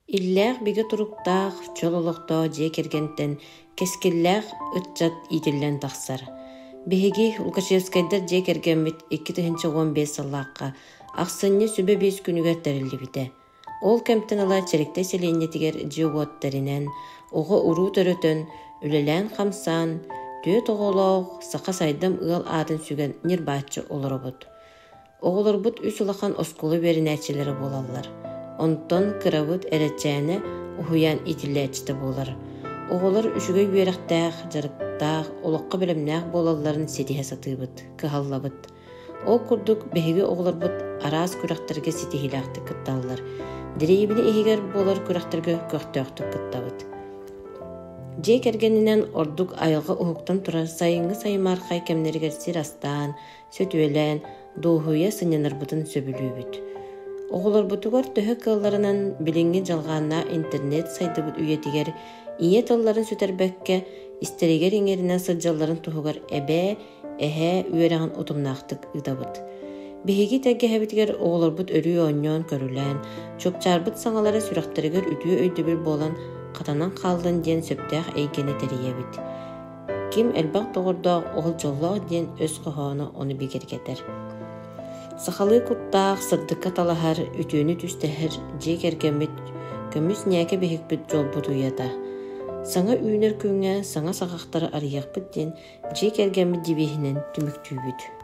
Илләх биге туруктаах чололохто же кергентен кескилләх ытчат итиллен тахсар. Биһиги Лукашевскайдар же кергенмит 2015 сыллааққа ақсынны сүбе 5 күнүгер терилибите. Ол кемтен ала черекте селенетигер животтаринен оғы уру төрөтөн үлелен хамсан төт оголоог сақа сайдам ыл атын сүген нирбатчы олоробут. Оголорбут үс улахан оскулу беринәчелери болалар. Онтон кыравыт эречәне уһуян итилләчте болар. Оголор үшүгөй беректәх, жарыктах, олоққа белемнәх болалларын сетиһе сатыбыт, кыһаллабыт. Ол курдук беһиге оголорбут арас күрәхтерге сетиһиләхте кытталлар. Дирейбини эһигер болар күрәхтерге көхтөөхтү кыттабыт. Же кергенинен ордук айылга ухуктан тура сайынгы сайымар хайкемнергер сирастан, сөтүелен, доохуя сынянарбытын сөбүлүүбүт. Оголорбутугар төһө кылларынан билинги жалгаанна интернет сайдыбыт үйетигер ие талларын сөтербекке истеригер иңеринен сылжалларын туһугар эбе, эһэ үөрэгин утумнаахтык ыдабыт. Биһиги теггеһэбитигер оголорбут өрүү онньоон көрүлэн, чопчаарбыт саҥалары сүрэхтеригер үтүө өйдөбүл буолан катанан хааллын диэн сөптөөх эйгени териэбит. Ким элбах тоҕордоох ол жоллоох диэн өс кохоону ону бигергетер. Сахалы куттаах сырдыкка талаһар, үтүүнү түстэһэр же кергенмит көмүс нээке биһикбит жолбут уйата. Саңа үүнер күңэ саңа сахактары арыйахпыт диэн же кергенмит дибиһинен түмүктүүбүт.